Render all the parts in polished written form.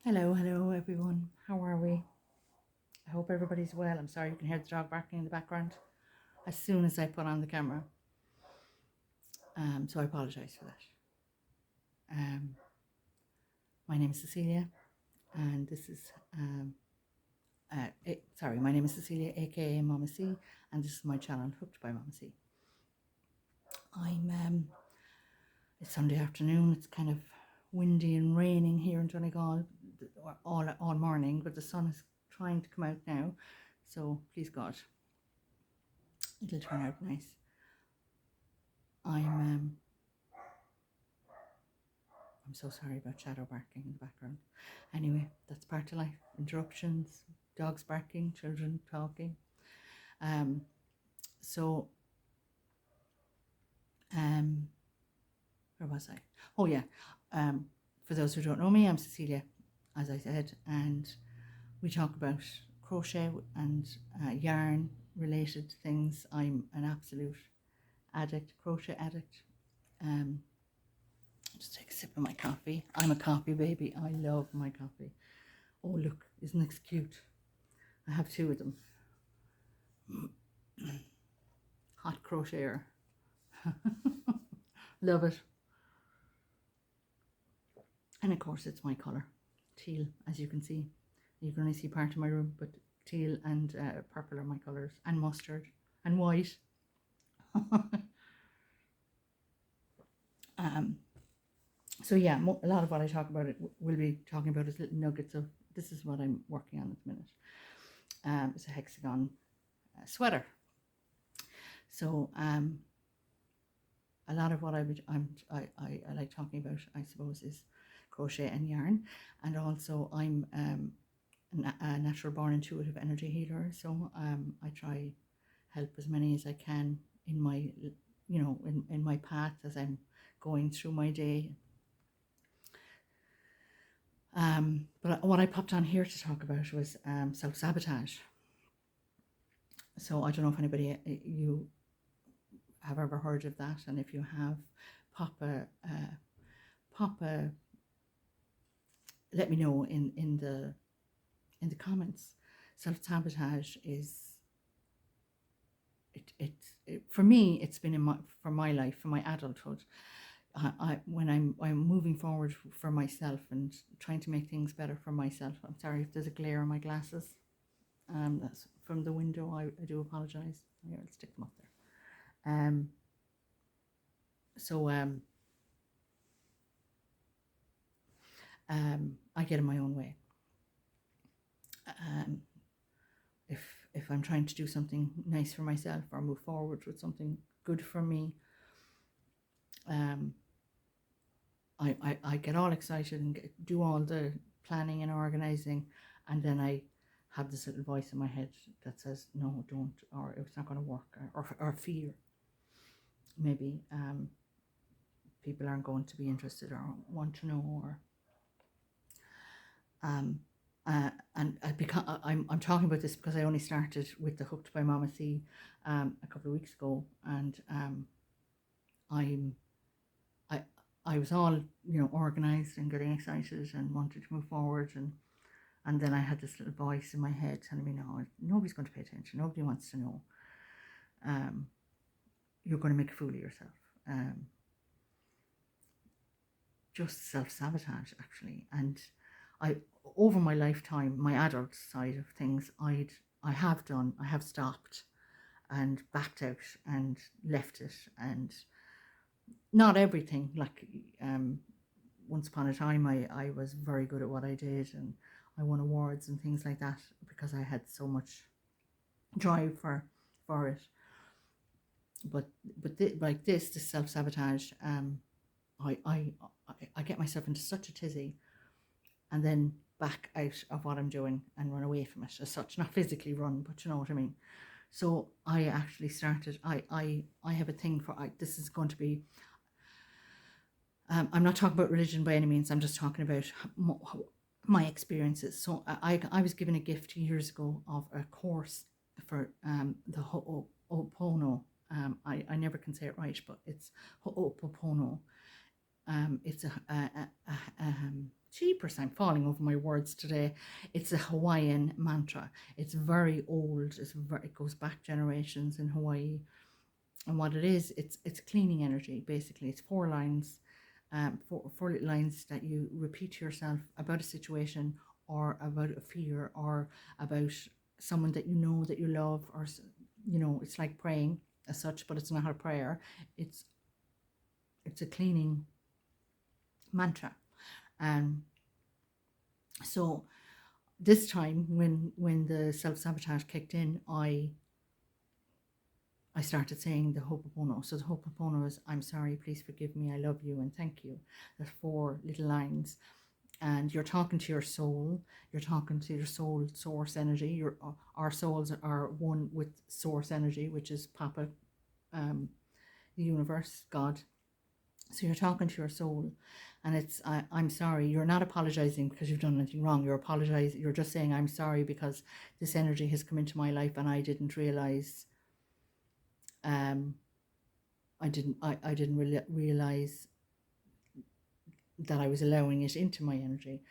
Hello everyone. How are we? I hope everybody's well. I'm sorry you can hear the dog barking in the background as soon as I put on the camera. So I apologise for that. Um, my name is Cecilia, and this is my name is Cecilia, aka Mama C, and this is my channel Hooked by Mama C. It's Sunday afternoon. It's kind of windy and raining here in Donegal all morning, but the sun is trying to come out now. So please God, it'll turn out nice. I'm so sorry about shadow barking in the background. Anyway, that's part of life. Interruptions, dogs barking, children talking. Um, so, where was I? Oh yeah. For those who don't know me, I'm Cecilia, as I said, and we talk about crochet and yarn related things. I'm an absolute addict, crochet addict. Just take a sip of my coffee. I'm a coffee baby. I love my coffee. Oh, look, isn't this cute? I have two of them. Hot crocheter. Love it. And of course, it's my colour. Teal, as you can see. You can only see part of my room, but teal and purple are my colours. And mustard. And white. So yeah, a lot of what I talk about we'll be talking about is little nuggets of, this is what I'm working on at the minute. It's a hexagon sweater. So a lot of what I like talking about, I suppose, is crochet and yarn, and also I'm a natural born intuitive energy healer. So I try help as many as I can in my, in my path as I'm going through my day. But what I popped on here to talk about was self sabotage. So I don't know if anybody you have ever heard of that, and if you have, pop a let me know in the comments. Self sabotage is it for me. It's been for my life, for my adulthood. When I'm moving forward for myself and trying to make things better for myself. I'm sorry if there's a glare on my glasses. That's from the window. I do apologize. Here, I'll stick them up there. I get in my own way. If I'm trying to do something nice for myself or move forward with something good for me, I get all excited and do all the planning and organizing, and then I have this little voice in my head that says, no, don't, or it's not going to work, or fear. Maybe people aren't going to be interested or want to know, or and I'm talking about this because I only started with the Hooked by Mama C a couple of weeks ago, and I was all organized and getting excited and wanted to move forward, and then I had this little voice in my head telling me, no, nobody's going to pay attention, nobody wants to know, you're going to make a fool of yourself. Just self-sabotage, actually. And I, over my lifetime, my adult side of things, I have stopped and backed out and left it, and not everything. Like once upon a time, I was very good at what I did, and I won awards and things like that because I had so much drive for it. But like this self-sabotage, I get myself into such a tizzy, and then back out of what I'm doing and run away from it as such. Not physically run, but you know what I mean. So I actually started, I have a thing for, this is going to be, I'm not talking about religion by any means, I'm just talking about my experiences. So I was given a gift years ago of a course for the Ho'oponopono. I never can say it right, but it's Ho'opopono. It's jeepers, I'm falling over my words today. It's a Hawaiian mantra. It's very old. It goes back generations in Hawaii. And what it is, it's cleaning energy, basically. It's 4 lines, four little lines that you repeat to yourself about a situation or about a fear or about someone that you know that you love, or it's like praying as such, but it's not a prayer. It's a cleaning mantra. And so this time when the self-sabotage kicked in, I started saying the Ho'oponopono. So the Ho'oponopono is, I'm sorry, please forgive me, I love you, and thank you. There's 4 little lines. And you're talking to your soul. You're talking to your soul source energy. Our souls are one with source energy, which is Papa, the universe, God. So you're talking to your soul, and it's I'm sorry. You're not apologizing because you've done anything wrong. You're just saying I'm sorry because this energy has come into my life and I didn't realize. I didn't really realize that I was allowing it into my energy.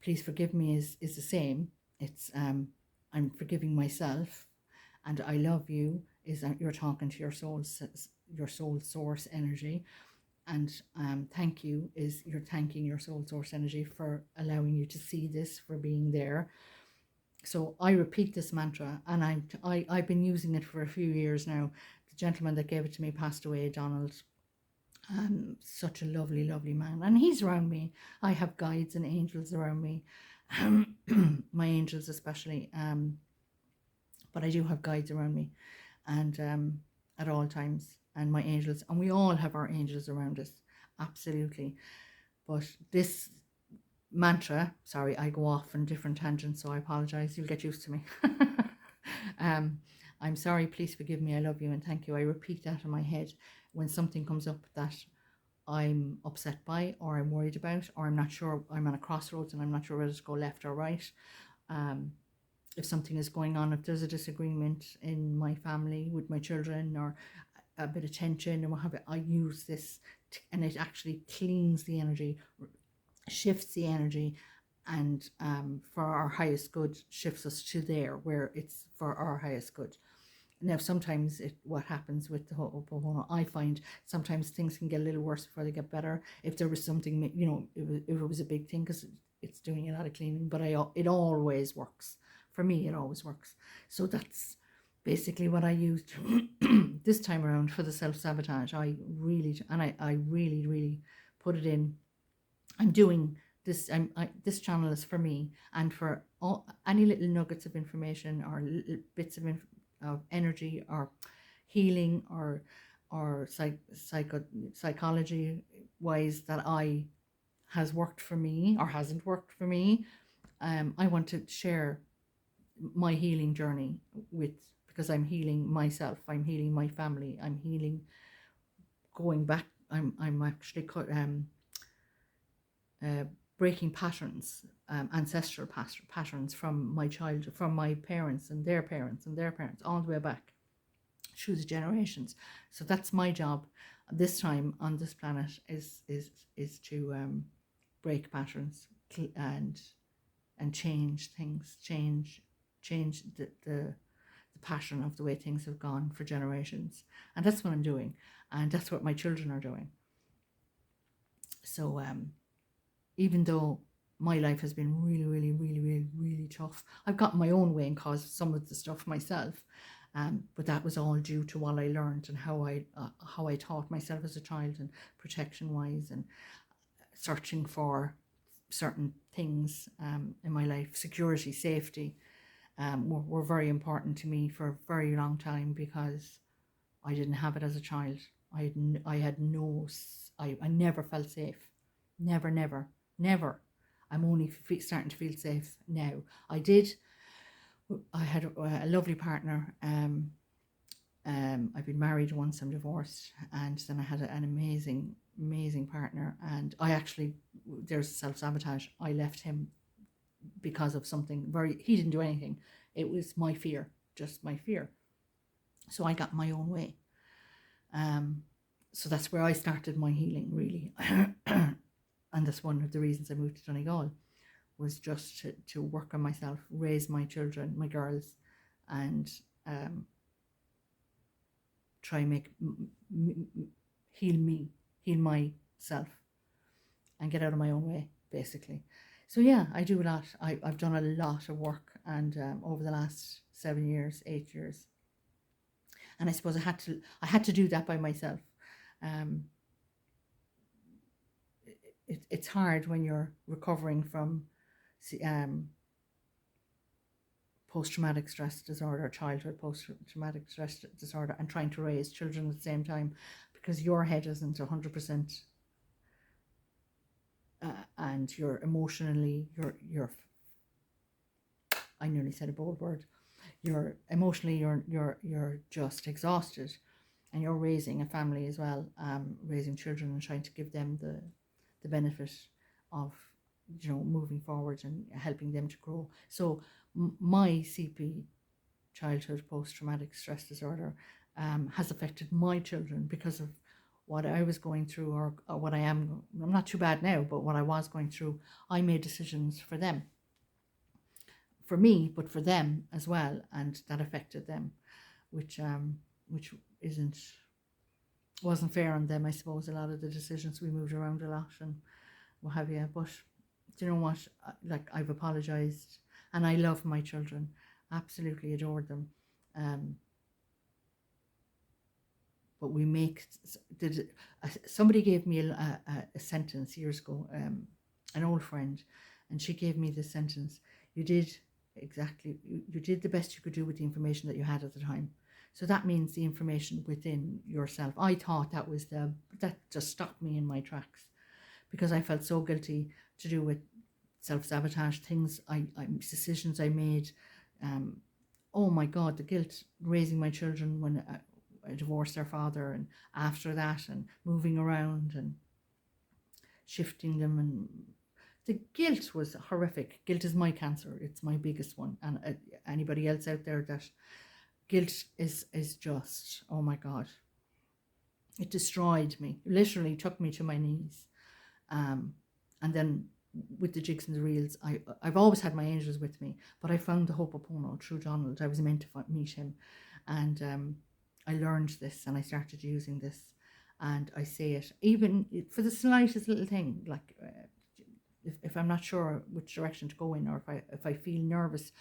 Please forgive me is the same. It's I'm forgiving myself, and I love you is that you're talking to your soul source energy. And thank you is you're thanking your soul source energy for allowing you to see this, for being there. So I repeat this mantra, and I've been using it for a few years now. The gentleman that gave it to me passed away, Donald. Such a lovely, lovely man. And he's around me. I have guides and angels around me. My angels especially. But I do have guides around me, and at all times. And my angels, and we all have our angels around us. Absolutely. But this mantra, sorry, I go off on different tangents, so I apologize. You'll get used to me. I'm sorry, please forgive me, I love you, and thank you. I repeat that in my head when something comes up that I'm upset by, or I'm worried about, or I'm not sure, I'm on a crossroads and I'm not sure whether to go left or right. If something is going on, if there's a disagreement in my family with my children, or a bit of tension and what have you, I use this and it actually cleans the energy, shifts the energy, and for our highest good, shifts us to there where it's for our highest good. Now, sometimes what happens with the Ho'oponopono, I find sometimes things can get a little worse before they get better. If there was something, if it was a big thing, because it's doing a lot of cleaning, but it always works. For me, it always works. So that's basically what I used this time around for the self-sabotage. I really put it in. I'm doing this. This channel is for me, and for any little nuggets of information or little bits of energy or healing or psychology wise that has worked for me or hasn't worked for me. I want to share my healing journey because I'm healing myself, I'm healing my family, I'm healing going back. I'm actually breaking patterns, ancestral patterns from my childhood, from my parents and their parents and their parents, all the way back through the generations. So that's my job this time on this planet is to break patterns and change things, change the pattern of the way things have gone for generations. And that's what I'm doing, and that's what my children are doing. So even though my life has been really tough, I've got my own way and caused some of the stuff myself, but that was all due to what I learned and how I taught myself as a child, and protection wise, and searching for certain things in my life. Security, safety were very important to me for a very long time, because I didn't have it as a child. I never felt safe. Never. I'm only starting to feel safe now. I had a lovely partner. I've been married once, I'm divorced, and then I had an amazing partner. And there's self-sabotage. I left him because of something he didn't do anything. It was my fear, just my fear. So I got my own way. So that's where I started my healing, really. And that's one of the reasons I moved to Donegal, was just to work on myself, raise my children, my girls, and um, try and heal myself, and get out of my own way, basically. So yeah, I do a lot. I've done a lot of work, and over the last 7 years, 8 years, and I suppose I had to do that by myself. Um, it's hard when you're recovering from um, post-traumatic stress disorder, childhood post-traumatic stress disorder, and trying to raise children at the same time, because your head isn't 100%, and you're emotionally, you're I nearly said a bold word. You're emotionally, you're just exhausted, and you're raising a family as well, raising children and trying to give them the benefit of, moving forward and helping them to grow. So my CP, childhood post-traumatic stress disorder, has affected my children because of what I was going through, or what I am. I'm not too bad now, but what I was going through, I made decisions for them, for me, but for them as well, and that affected them, which isn't wasn't fair on them, I suppose. A lot of the decisions, we moved around a lot and what have you. But do you know what? Like, I've apologized, and I love my children, absolutely adore them. But we make somebody gave me a sentence years ago, an old friend, and she gave me this sentence: you did you did the best you could do with the information that you had at the time. So that means the information within yourself. I thought that just stopped me in my tracks, because I felt so guilty to do with self-sabotage, things decisions I made. Oh my God, the guilt, raising my children when I divorced their father, and after that, and moving around and shifting them, and the guilt was horrific. Guilt is my cancer. It's my biggest one. And anybody else out there, that guilt is just, oh my God, it destroyed me. It literally took me to my knees. And then with the jigs and the reels, I've always had my angels with me, but I found the Ho'oponopono through Donald. I was meant to meet him, and I learned this, and I started using this, and I say it even for the slightest little thing, like if I'm not sure which direction to go in, or if I feel nervous,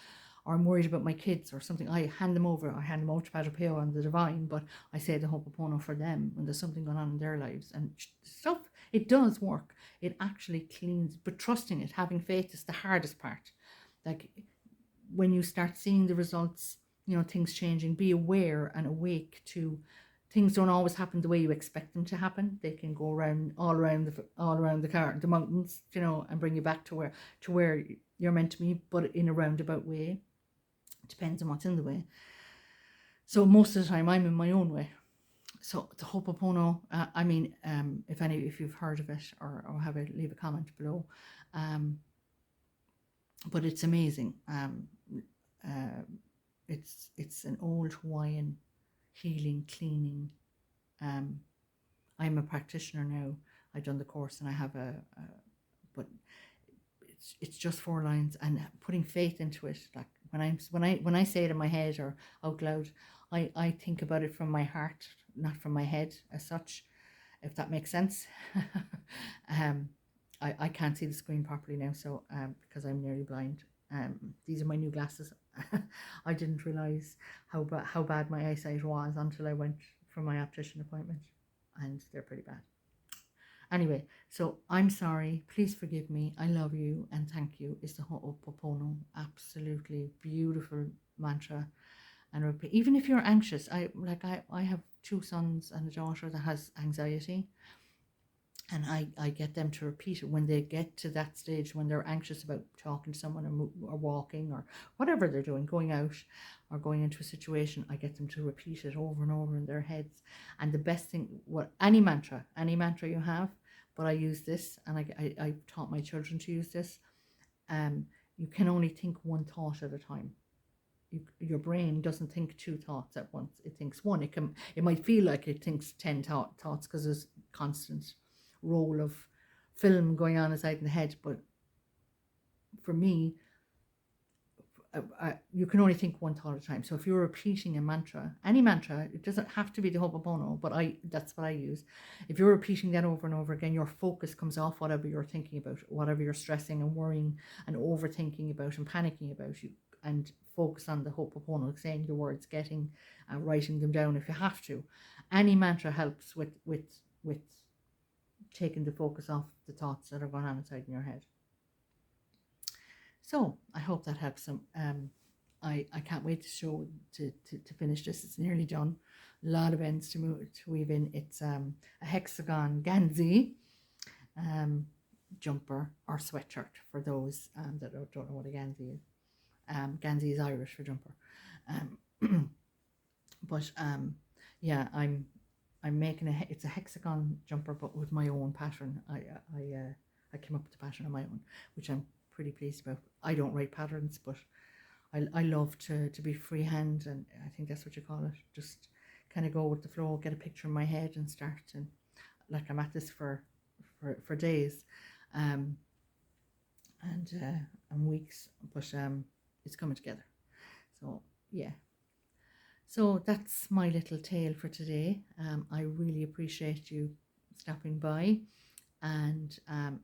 or I'm worried about my kids or something, I hand them over to Padre Pio and the Divine, but I say the Ho'oponopono for them when there's something going on in their lives, and stuff. It does work. It actually cleans, but trusting it, having faith, is the hardest part. Like, when you start seeing the results, things changing, be aware and awake to things. Don't always happen the way you expect them to happen. They can go around all around the mountains, and bring you back to where you're meant to be, but in a roundabout way. It depends on what's in the way. So most of the time I'm in my own way. So the Ho'oponopono, if you've heard of it, or have it, leave a comment below. But it's amazing. It's an old Hawaiian healing, cleaning. I'm a practitioner now. I've done the course, and I have but it's just 4 lines, and putting faith into it. Like, when I say it in my head or out loud, I think about it from my heart, not from my head as such, if that makes sense. I can't see the screen properly now, so because I'm nearly blind. These are my new glasses. I didn't realize how bad my eyesight was until I went for my optician appointment, and they're pretty bad. Anyway, so I'm sorry. Please forgive me. I love you and thank you. Is the Ho'oponopono. Absolutely beautiful mantra. And repeat. Even if you're anxious, I have 2 sons and a daughter that has anxiety, and I get them to repeat it when they get to that stage, when they're anxious about talking to someone, or walking, or whatever they're doing, going out or going into a situation. I get them to repeat it over and over in their heads. And the best thing, any mantra you have, but I use this, and I taught my children to use this. You can only think one thought at a time. your brain doesn't think two thoughts at once. It thinks one. It might feel like it thinks 10 thoughts because there's constant roll of film going on inside in the head. But for me, you can only think one thought at a time. So if you're repeating a mantra, any mantra, it doesn't have to be the Ho'oponopono, but that's what I use. If you're repeating that over and over again, your focus comes off whatever you're thinking about, whatever you're stressing and worrying and overthinking about and panicking about, you and focus on the Ho'oponopono, saying the words, writing them down if you have to. Any mantra helps with taking the focus off the thoughts that are going on inside in your head. So I hope that helps some. I can't wait to finish this. It's nearly done. A lot of ends to weave in. It's a hexagon ganzi jumper or sweatshirt for those that don't know what a ganzi is. Ganzi is Irish for jumper. But yeah, I'm making it's a hexagon jumper, but with my own pattern. I came up with the pattern on my own, which I'm pretty pleased about. I don't write patterns, but I love to be freehand, and I think that's what you call it. Just kind of go with the flow, get a picture in my head, and start. And like I'm at this for days, and weeks, but it's coming together. So yeah. So that's my little tale for today. I really appreciate you stopping by. And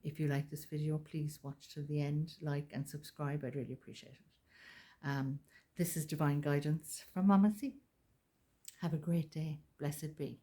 if you like this video, please watch to the end, like and subscribe. I'd really appreciate it. This is Divine Guidance from Mama C. Have a great day. Blessed be.